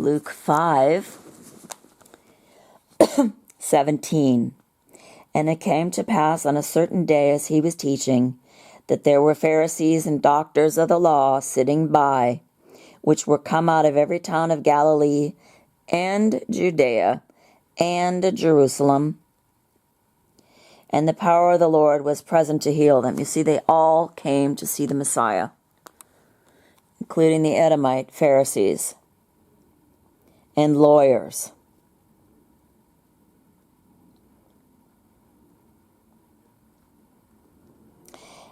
Luke 5:17. And it came to pass on a certain day as he was teaching, that there were Pharisees and doctors of the law sitting by, which were come out of every town of Galilee and Judea and Jerusalem. And the power of the Lord was present to heal them. You see, they all came to see the Messiah, including the Edomite Pharisees and lawyers.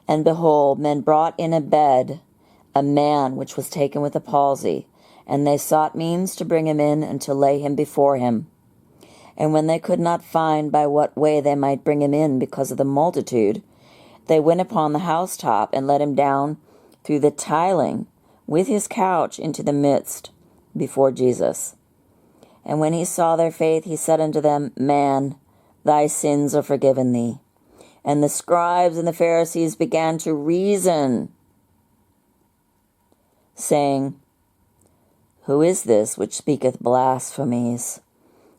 And behold, men brought in a bed a man which was taken with a palsy, and they sought means to bring him in and to lay him before him. And when they could not find by what way they might bring him in because of the multitude, they went upon the housetop and let him down through the tiling with his couch into the midst before Jesus. And when he saw their faith, he said unto them, Man, thy sins are forgiven thee. And the scribes and the Pharisees began to reason, saying, Who is this which speaketh blasphemies?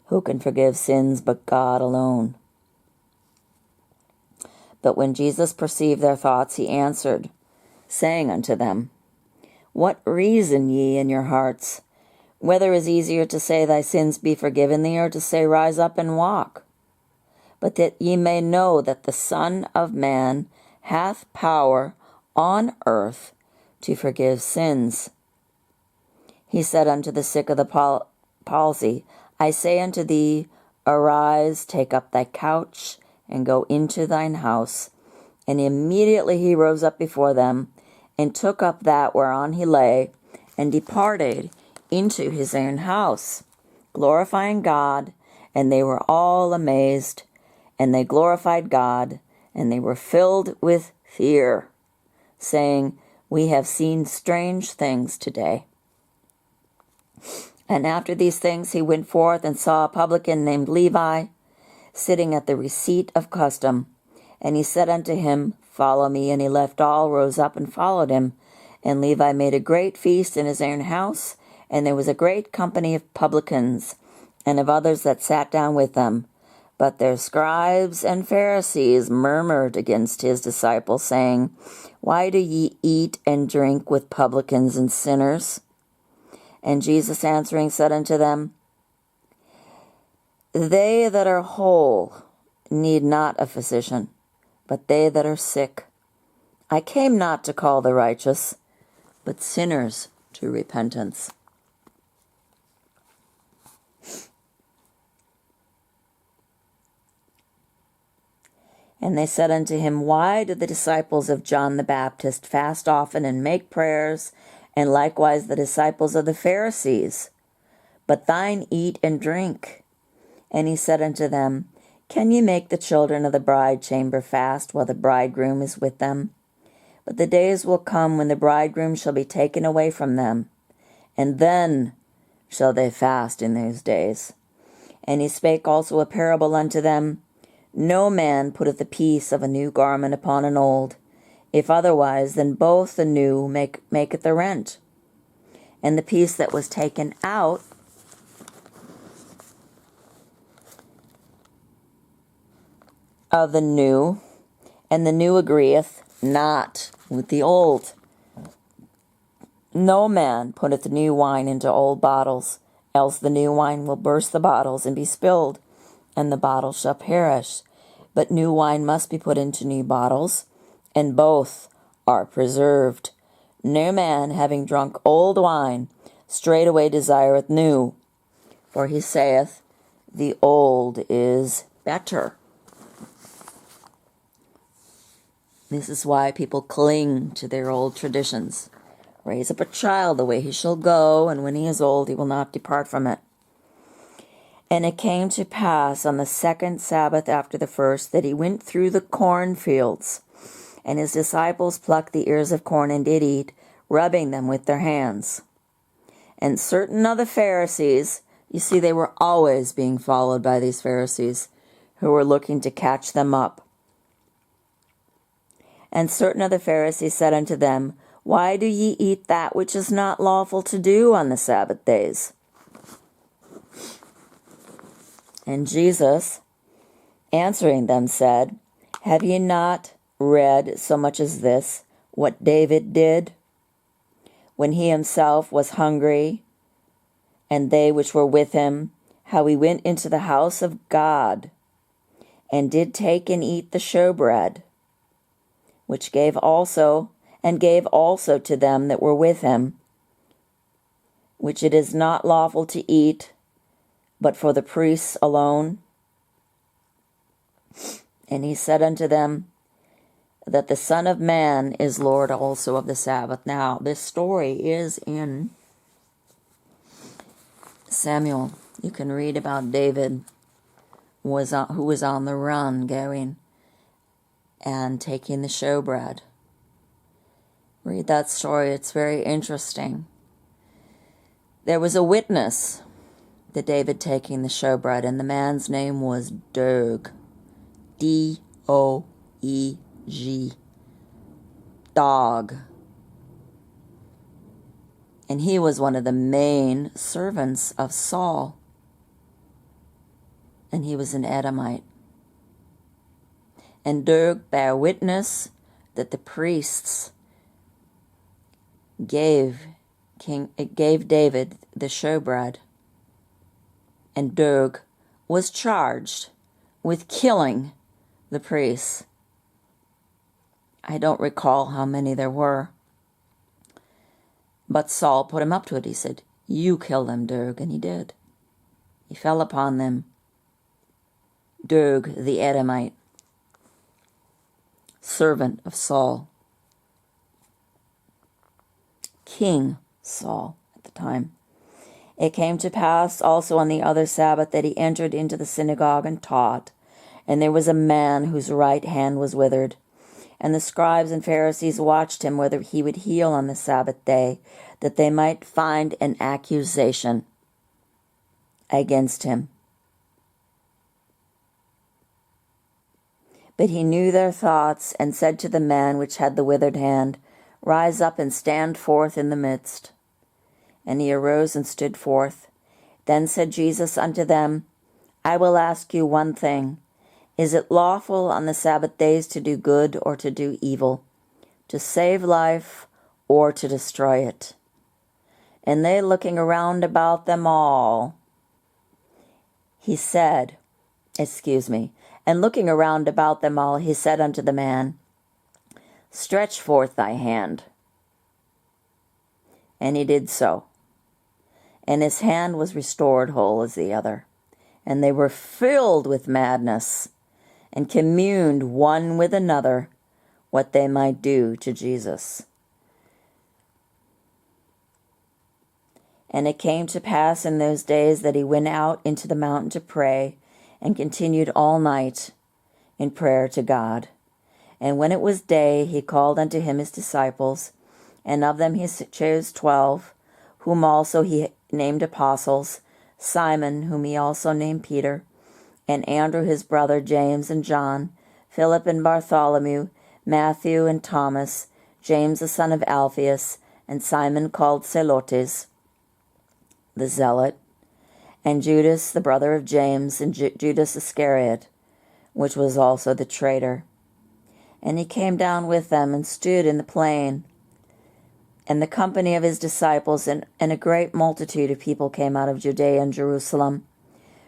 Who can forgive sins but God alone? But when Jesus perceived their thoughts, he answered, saying unto them, What reason ye in your hearts? Whether is easier to say, Thy sins be forgiven thee, or to say, Rise up and walk? But that ye may know that the Son of Man hath power on earth to forgive sins. He said unto the sick of the palsy, I say unto thee, Arise, take up thy couch, and go into thine house. And immediately he rose up before them, and took up that whereon he lay, and departed into his own house, glorifying God. And they were all amazed, and they glorified God, and they were filled with fear, saying, We have seen strange things today. And after these things he went forth and saw a publican named Levi sitting at the receipt of custom. And he said unto him, Follow me. And he left all, rose up, and followed him. And Levi made a great feast in his own house, and there was a great company of publicans, and of others that sat down with them. But their scribes and Pharisees murmured against his disciples, saying, Why do ye eat and drink with publicans and sinners? And Jesus answering said unto them, They that are whole need not a physician, but they that are sick. I came not to call the righteous, but sinners to repentance. And they said unto him, Why do the disciples of John the Baptist fast often and make prayers, and likewise the disciples of the Pharisees? But thine eat and drink. And he said unto them, Can ye make the children of the bride chamber fast while the bridegroom is with them? But the days will come when the bridegroom shall be taken away from them, and then shall they fast in those days. And he spake also a parable unto them, No man putteth a piece of a new garment upon an old. If otherwise, then both the new maketh the rent. And the piece that was taken out of the new, and the new agreeth not with the old. No man putteth new wine into old bottles, else the new wine will burst the bottles and be spilled, and the bottles shall perish. But new wine must be put into new bottles, and both are preserved. No man, having drunk old wine, straightway desireth new, for he saith, The old is better. This is why people cling to their old traditions. Raise up a child the way he shall go, and when he is old he will not depart from it. And it came to pass on the second Sabbath after the first, that he went through the cornfields, and his disciples plucked the ears of corn and did eat, rubbing them with their hands. And certain of the Pharisees, you see, they were always being followed by these Pharisees, who were looking to catch them up. And certain of the Pharisees said unto them, Why do ye eat that which is not lawful to do on the Sabbath days? And Jesus, answering them, said, Have ye not read so much as this, what David did, when he himself was hungry, and they which were with him, how he went into the house of God, and did take and eat the showbread, which gave also to them that were with him, which it is not lawful to eat, but for the priests alone? And he said unto them, that the Son of Man is Lord also of the Sabbath. Now, this story is in Samuel. You can read about David, who was on the run, going and taking the showbread. Read that story. It's very interesting. There was a witness to David taking the showbread, and the man's name was Doeg. D-O-E-G. Dog. And he was one of the main servants of Saul. And he was an Edomite. And Doeg bare witness that the priests gave David the showbread. And Doeg was charged with killing the priests. I don't recall how many there were. But Saul put him up to it. He said, You kill them, Doeg. And he did. He fell upon them. Doeg the Edomite, servant of Saul. King Saul at the time. It came to pass also on the other Sabbath that he entered into the synagogue and taught. And there was a man whose right hand was withered. And the scribes and Pharisees watched him whether he would heal on the Sabbath day, that they might find an accusation against him. But he knew their thoughts, and said to the man which had the withered hand, Rise up and stand forth in the midst. And he arose and stood forth. Then said Jesus unto them, I will ask you one thing. Is it lawful on the Sabbath days to do good or to do evil, to save life or to destroy it? And they, looking around about them all, and looking around about them all, he said unto the man, Stretch forth thy hand. And he did so. And his hand was restored whole as the other. And they were filled with madness, and communed one with another what they might do to Jesus. And it came to pass in those days that he went out into the mountain to pray, and continued all night in prayer to God. And when it was day, he called unto him his disciples, and of them he chose 12, whom also he named apostles, Simon, whom he also named Peter, and Andrew his brother, James and John, Philip and Bartholomew, Matthew and Thomas, James the son of Alphaeus, and Simon called Zelotes, the zealot, and Judas the brother of James, and Judas Iscariot, which was also the traitor. And he came down with them, and stood in the plain, and the company of his disciples, and a great multitude of people came out of Judea and Jerusalem,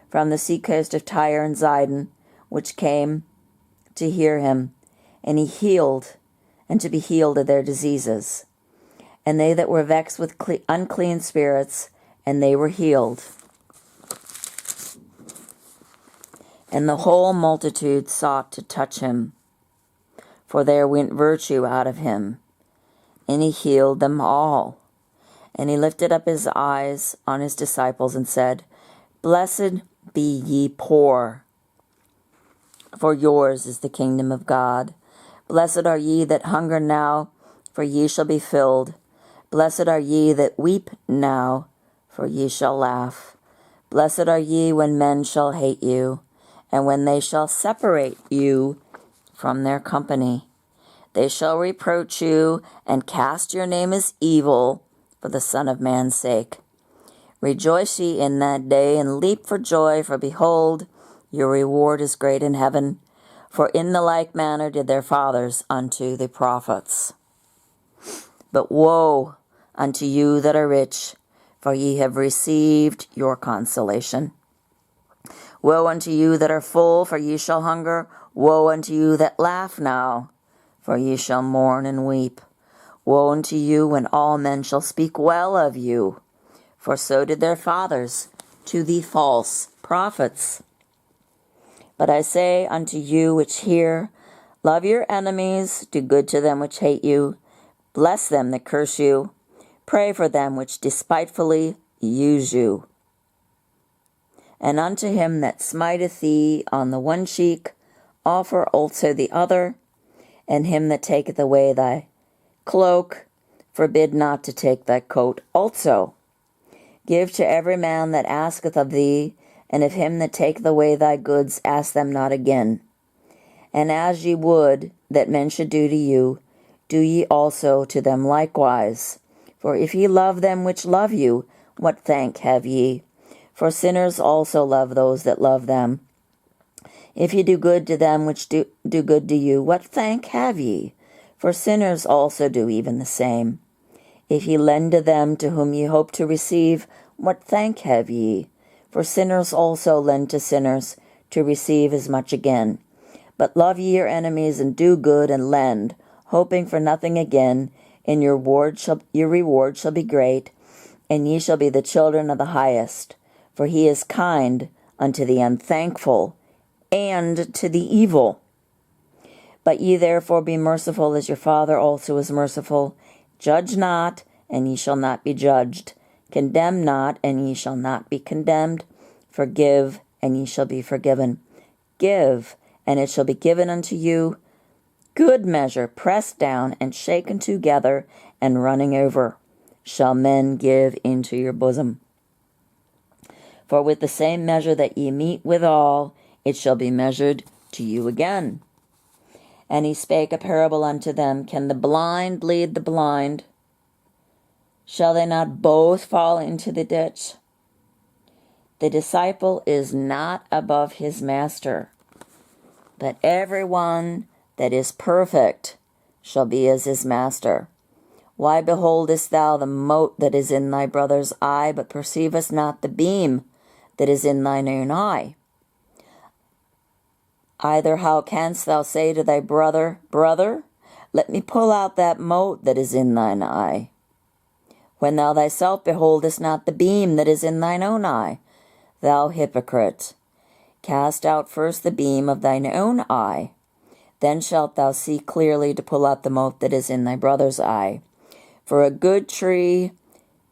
from the seacoast of Tyre and Zidon, which came to hear him, and he healed, and to be healed of their diseases. And they that were vexed with unclean spirits, and they were healed. And the whole multitude sought to touch him, for there went virtue out of him, and he healed them all. And he lifted up his eyes on his disciples, and said, Blessed be ye poor, for yours is the kingdom of God. Blessed are ye that hunger now, for ye shall be filled. Blessed are ye that weep now, for ye shall laugh. Blessed are ye when men shall hate you, and when they shall separate you from their company. They shall reproach you, and cast your name as evil for the Son of Man's sake. Rejoice ye in that day, and leap for joy, for behold, Your reward is great in heaven, for in the like manner did their fathers unto the prophets. But woe unto you that are rich, for ye have received your consolation. Woe unto you that are full, for ye shall hunger. Woe unto you that laugh now, for ye shall mourn and weep. Woe unto you when all men shall speak well of you, for so did their fathers to the false prophets. But I say unto you which hear, love your enemies, do good to them which hate you, bless them that curse you, pray for them which despitefully use you. And unto him that smiteth thee on the one cheek, offer also the other, and him that taketh away thy cloak, forbid not to take thy coat also. Give to every man that asketh of thee, and of him that taketh away thy goods ask them not again. And as ye would that men should do to you, do ye also to them likewise. For if ye love them which love you, what thank have ye? For sinners also love those that love them. If ye do good to them which do good to you, what thank have ye? For sinners also do even the same. If ye lend to them to whom ye hope to receive, what thank have ye? For sinners also lend to sinners to receive as much again. But love ye your enemies, and do good, and lend, hoping for nothing again, and your reward shall be great, and ye shall be the children of the highest. For he is kind unto the unthankful, and to the evil. But ye therefore be merciful, as your Father also is merciful. Judge not, and ye shall not be judged. Condemn not, and ye shall not be condemned. Forgive, and ye shall be forgiven. Give, and it shall be given unto you. Good measure, pressed down, and shaken together, and running over, shall men give into your bosom. For with the same measure that ye mete withal, it shall be measured to you again. And he spake a parable unto them, Can the blind lead the blind? Shall they not both fall into the ditch? The disciple is not above his master, but everyone that is perfect shall be as his master. Why beholdest thou the mote that is in thy brother's eye, but perceivest not the beam that is in thine own eye? Either how canst thou say to thy brother, Brother, let me pull out that mote that is in thine eye, when thou thyself beholdest not the beam that is in thine own eye? Thou hypocrite, cast out first the beam of thine own eye, then shalt thou see clearly to pull out the mote that is in thy brother's eye. For a good tree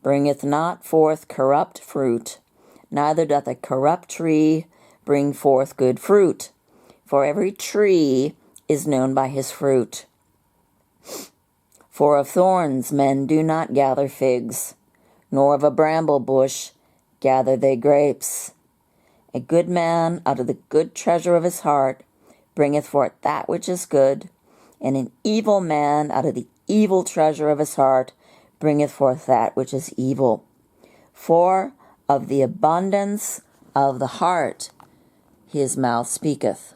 bringeth not forth corrupt fruit, neither doth a corrupt tree bring forth good fruit. For every tree is known by his fruit. For of thorns men do not gather figs, nor of a bramble bush gather they grapes. A good man out of the good treasure of his heart bringeth forth that which is good, and an evil man out of the evil treasure of his heart bringeth forth that which is evil. For of the abundance of the heart his mouth speaketh.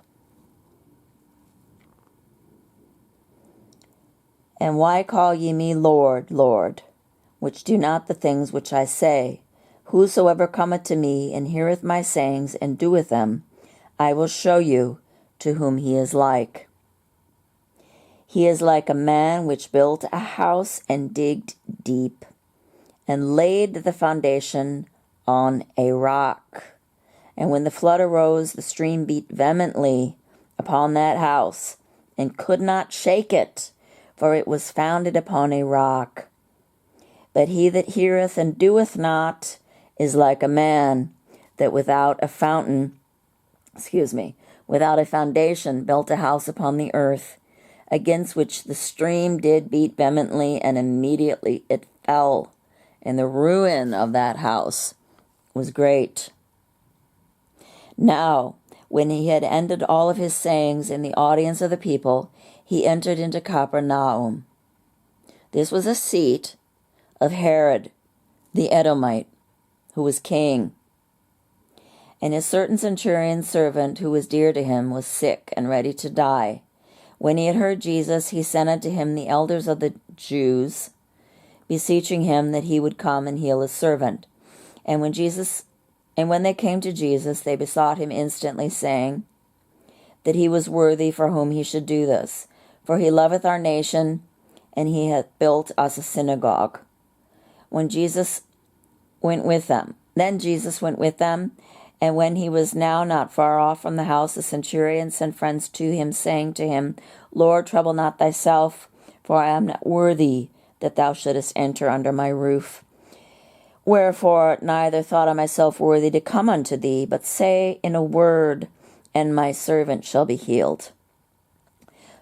And why call ye me Lord, Lord, which do not the things which I say? Whosoever cometh to me, and heareth my sayings, and doeth them, I will show you to whom he is like. He is like a man which built a house, and digged deep, and laid the foundation on a rock. And when the flood arose, the stream beat vehemently upon that house, and could not shake it, for it was founded upon a rock. But he that heareth and doeth not is like a man that without a foundation built a house upon the earth, against which the stream did beat vehemently, and immediately it fell, and the ruin of that house was great. Now, when he had ended all of his sayings in the audience of the people, he entered into Capernaum. This was a seat of Herod the Edomite, who was king. And a certain centurion's servant, who was dear to him, was sick and ready to die. When he had heard Jesus, he sent unto him the elders of the Jews, beseeching him that he would come and heal his servant. And when they came to Jesus, they besought him instantly, saying that he was worthy for whom he should do this. For he loveth our nation, and he hath built us a synagogue. Then Jesus went with them, and when he was now not far off from the house, the centurion sent friends to him, saying to him, Lord, trouble not thyself, for I am not worthy that thou shouldest enter under my roof. Wherefore neither thought I myself worthy to come unto thee, but say in a word, and my servant shall be healed.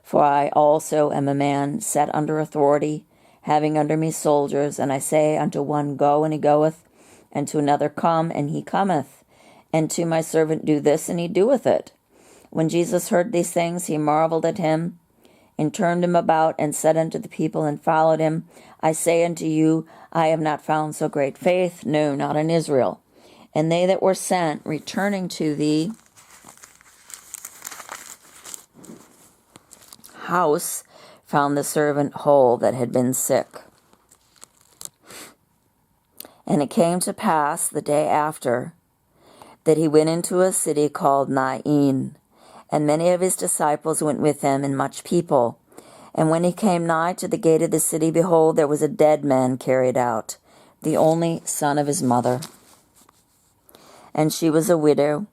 For I also am a man set under authority, having under me soldiers, and I say unto one, Go, and he goeth, and to another, Come, and he cometh, and to my servant, Do this, and he doeth it. When Jesus heard these things, he marveled at him, and turned him about, and said unto the people, and followed him, I say unto you, I have not found so great faith, no, not in Israel. And they that were sent, returning to the house, found the servant whole that had been sick. And it came to pass the day after that he went into a city called Nain, and many of his disciples went with him, and much people. And when he came nigh to the gate of the city, behold, there was a dead man carried out, the only son of his mother. And she was a widow,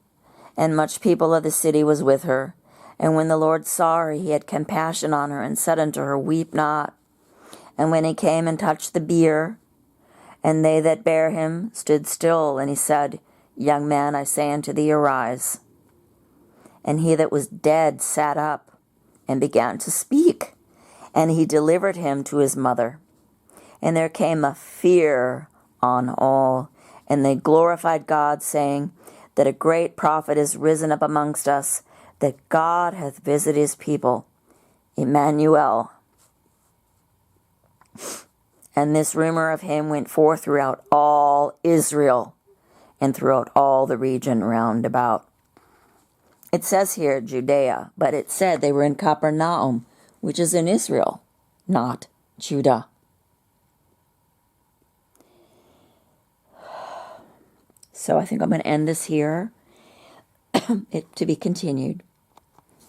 and much people of the city was with her. And when the Lord saw her, he had compassion on her, and said unto her, Weep not. And when he came and touched the bier, and they that bare him stood still, and he said, Young man, I say unto thee, arise. And he that was dead sat up, and began to speak. And he delivered him to his mother. And there came a fear on all, and they glorified God, saying, That a great prophet is risen up amongst us, that God hath visited his people, Emmanuel. And this rumor of him went forth throughout all Israel, and throughout all the region round about. It says here Judea, but it said they were in Capernaum, which is in Israel, not Judah. So I think I'm going to end this here, to be continued.